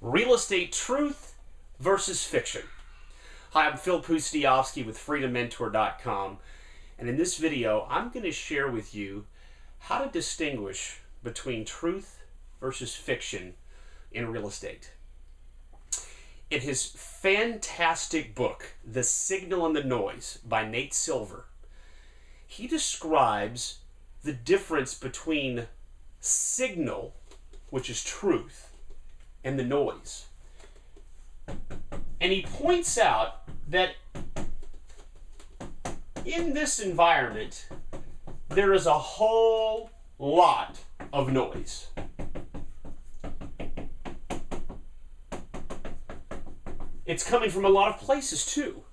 Real estate truth versus fiction. Hi, I'm Phil Pustiovsky with freedommentor.com, and in this video I'm going to share with you how to distinguish between truth versus fiction in real estate. In his fantastic book, The Signal and the Noise by Nate Silver, he describes the difference between signal, which is truth, and the noise. And he points out that in this environment, there is a whole lot of noise. It's coming from a lot of places too,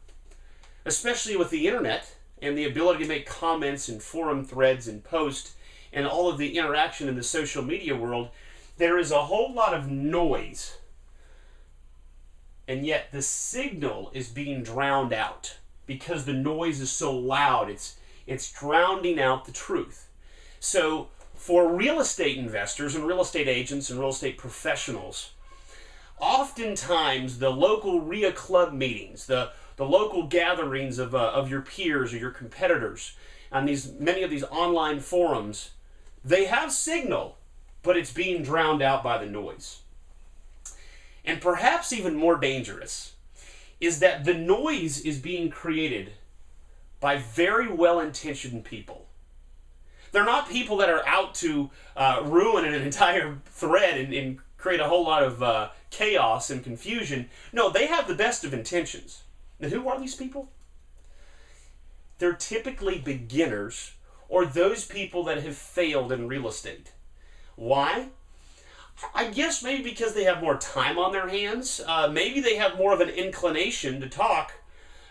especially with the internet and the ability to make comments and forum threads and post and all of the interaction in the social media world. There is a whole lot of noise, and yet the signal is being drowned out because the noise is so loud. It's drowning out the truth. So for real estate investors and real estate agents and real estate professionals, oftentimes the local RIA club meetings, the local gatherings of your peers or your competitors, and many of these online forums, they have signal, but it's being drowned out by the noise. And perhaps even more dangerous is that the noise is being created by very well-intentioned people. They're not people that are out to ruin an entire thread and create a whole lot of chaos and confusion. No, they have the best of intentions. And who are these people? They're typically beginners or those people that have failed in real estate. Why? I guess maybe because they have more time on their hands. Maybe they have more of an inclination to talk.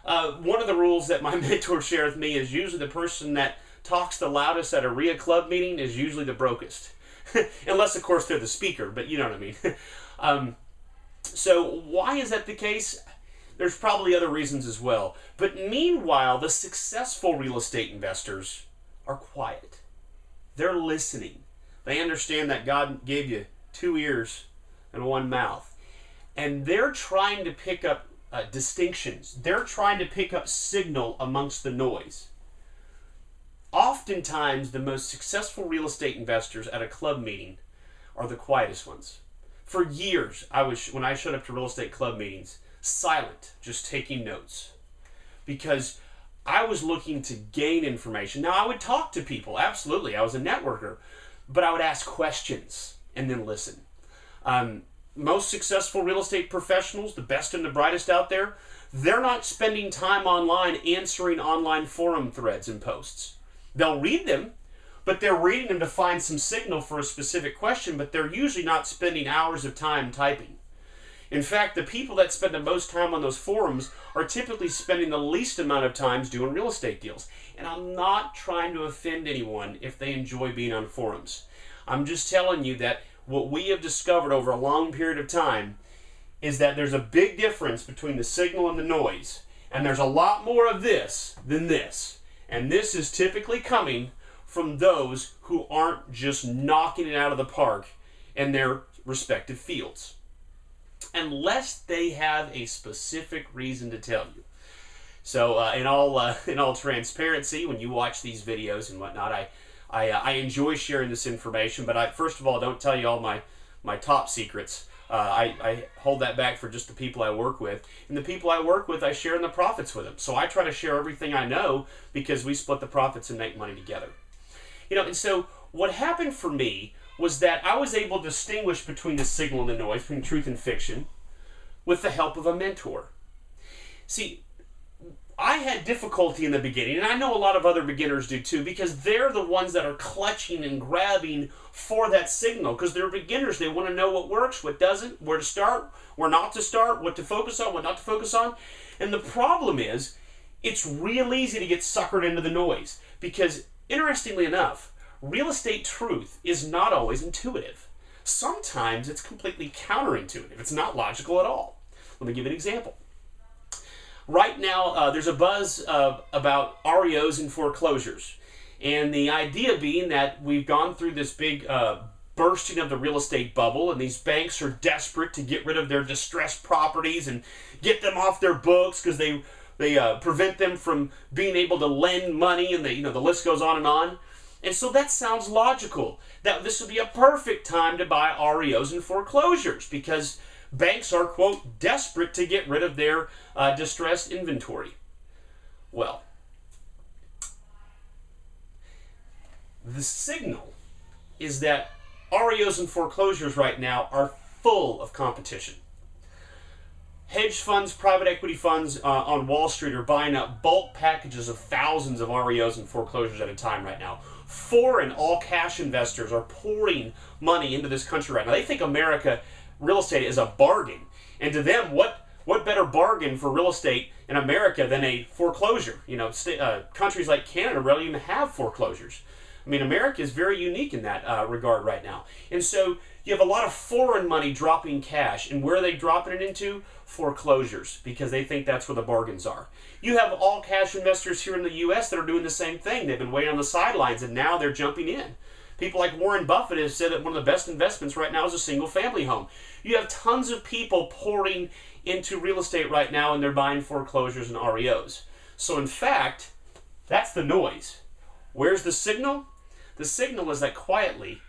One of the rules that my mentor shared with me is usually the person that talks the loudest at a RIA club meeting is usually the brokest. Unless, of course, they're the speaker, but you know what I mean. So why is that the case? There's probably other reasons as well. But meanwhile, the successful real estate investors are quiet. They're listening. They understand that God gave you 2 ears and 1 mouth. And they're trying to pick up distinctions. They're trying to pick up signal amongst the noise. Oftentimes, the most successful real estate investors at a club meeting are the quietest ones. For years, when I showed up to real estate club meetings, silent, just taking notes. Because I was looking to gain information. Now, I would talk to people, absolutely. I was a networker. But I would ask questions and then listen. Most successful real estate professionals, the best and the brightest out there, they're not spending time online answering online forum threads and posts. They'll read them, but they're reading them to find some signal for a specific question, but they're usually not spending hours of time typing. In fact, the people that spend the most time on those forums are typically spending the least amount of time doing real estate deals. And I'm not trying to offend anyone if they enjoy being on forums. I'm just telling you that what we have discovered over a long period of time is that there's a big difference between the signal and the noise. And there's a lot more of this than this. And this is typically coming from those who aren't just knocking it out of the park in their respective fields, unless they have a specific reason to tell you. So in all transparency, when you watch these videos and whatnot, I enjoy sharing this information, but I first of all don't tell you all my top secrets. I hold that back for just the people I work with. And the people I work with, I share in the profits with them. So I try to share everything I know because we split the profits and make money together. And so what happened for me was that I was able to distinguish between the signal and the noise, between truth and fiction, with the help of a mentor. See, I had difficulty in the beginning, and I know a lot of other beginners do too, because they're the ones that are clutching and grabbing for that signal, because they're beginners. They want to know what works, what doesn't, where to start, where not to start, what to focus on, what not to focus on. And the problem is, it's real easy to get suckered into the noise, because interestingly enough, real estate truth is not always intuitive. Sometimes it's completely counterintuitive. It's not logical at all. Let me give you an example. Right now, there's a buzz about REOs and foreclosures. And the idea being that we've gone through this big bursting of the real estate bubble, and these banks are desperate to get rid of their distressed properties and get them off their books because they prevent them from being able to lend money, and the list goes on and on. And so that sounds logical, that this would be a perfect time to buy REOs and foreclosures because banks are, quote, desperate to get rid of their distressed inventory. Well, the signal is that REOs and foreclosures right now are full of competition. Hedge funds, private equity funds on Wall Street are buying up bulk packages of thousands of REOs and foreclosures at a time right now. Foreign all-cash investors are pouring money into this country right now. They think America real estate is a bargain. And to them, what better bargain for real estate in America than a foreclosure? Countries like Canada rarely even have foreclosures. I mean, America is very unique in that regard right now. And so you have a lot of foreign money dropping cash. And where are they dropping it into? Foreclosures, because they think that's where the bargains are. You have all cash investors here in the U.S. that are doing the same thing. They've been waiting on the sidelines, and now they're jumping in. People like Warren Buffett have said that one of the best investments right now is a single-family home. You have tons of people pouring into real estate right now, and they're buying foreclosures and REOs. So in fact, that's the noise. Where's the signal? The signal is that quietly,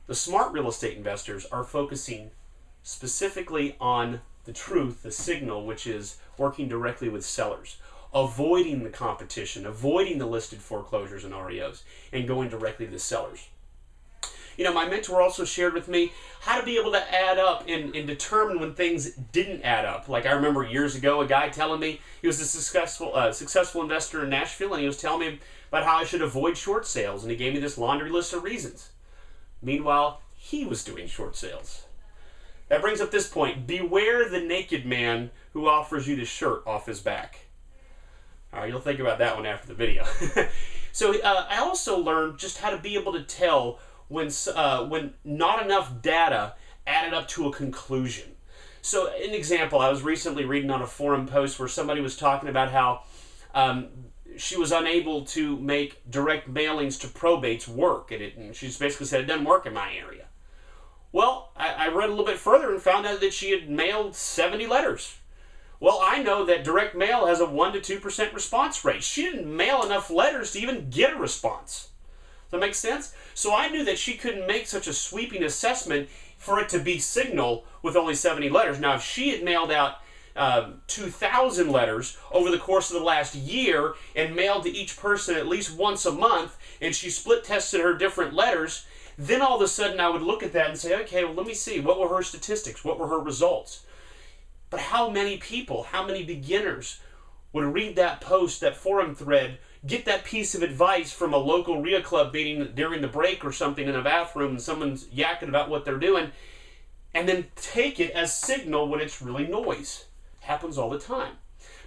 the smart real estate investors are focusing specifically on the truth, the signal, which is working directly with sellers, avoiding the competition, avoiding the listed foreclosures and REOs, and going directly to the sellers. My mentor also shared with me how to be able to add up and determine when things didn't add up. Like I remember years ago, a guy telling me he was a successful investor in Nashville, and he was telling me about how I should avoid short sales, and he gave me this laundry list of reasons. Meanwhile, he was doing short sales. That brings up this point. Beware the naked man who offers you the shirt off his back. All right, you'll think about that one after the video. So I also learned just how to be able to tell when not enough data added up to a conclusion. So an example, I was recently reading on a forum post where somebody was talking about how she was unable to make direct mailings to probates work. And she basically said, it doesn't work in my area. Well, I read a little bit further and found out that she had mailed 70 letters. Well, I know that direct mail has a 1% to 2% response rate. She didn't mail enough letters to even get a response. Does that make sense? So I knew that she couldn't make such a sweeping assessment for it to be signal with only 70 letters. Now, if she had mailed out 2,000 letters over the course of the last year and mailed to each person at least once a month, and she split tested her different letters, then all of a sudden I would look at that and say, okay, well, let me see. What were her statistics? What were her results? But how many people, how many beginners would read that post, that forum thread, get that piece of advice from a local REIA club meeting during the break or something in a bathroom and someone's yakking about what they're doing, and then take it as signal when it's really noise? Happens all the time.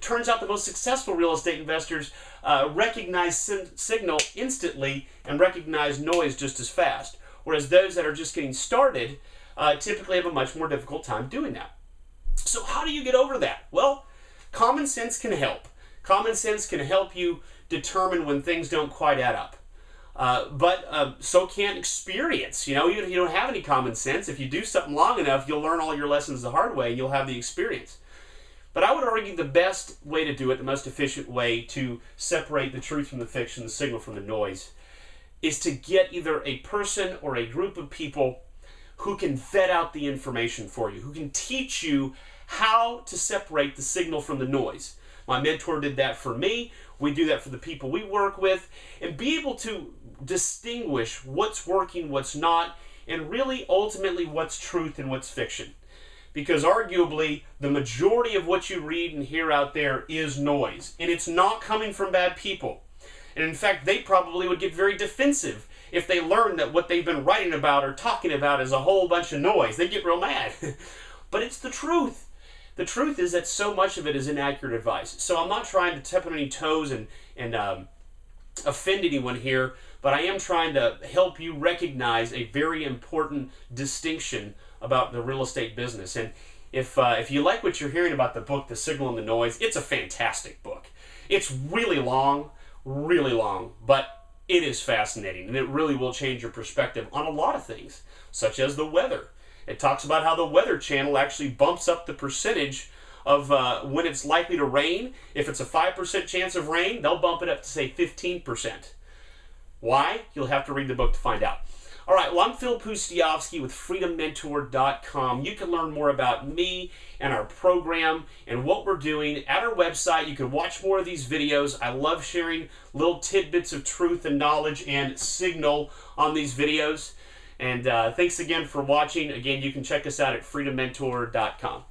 Turns out the most successful real estate investors recognize signal instantly and recognize noise just as fast. Whereas those that are just getting started typically have a much more difficult time doing that. So how do you get over that? Well, common sense can help. Common sense can help you determine when things don't quite add up. But so can experience. You don't have any common sense. If you do something long enough, you'll learn all your lessons the hard way and you'll have the experience. But I would argue the best way to do it, the most efficient way to separate the truth from the fiction, the signal from the noise, is to get either a person or a group of people who can vet out the information for you, who can teach you how to separate the signal from the noise. My mentor did that for me. We do that for the people we work with, and be able to distinguish what's working, what's not, and really ultimately what's truth and what's fiction. Because arguably, the majority of what you read and hear out there is noise, and it's not coming from bad people. And in fact, they probably would get very defensive if they learned that what they've been writing about or talking about is a whole bunch of noise. They get real mad. But it's the truth. The truth is that so much of it is inaccurate advice. So I'm not trying to step on any toes and offend anyone here, but I am trying to help you recognize a very important distinction about the real estate business. And if you like what you're hearing about the book, The Signal and the Noise, it's a fantastic book. It's really long, but It is fascinating, and it really will change your perspective on a lot of things, such as the weather. It talks about how the Weather Channel actually bumps up the percentage of when it's likely to rain. If it's a 5% chance of rain, they'll bump it up to, say, 15%. Why? You'll have to read the book to find out. All right, well, I'm Phil Pustiovsky with freedommentor.com. You can learn more about me and our program and what we're doing at our website. You can watch more of these videos. I love sharing little tidbits of truth and knowledge and signal on these videos. And thanks again for watching. Again, you can check us out at freedommentor.com.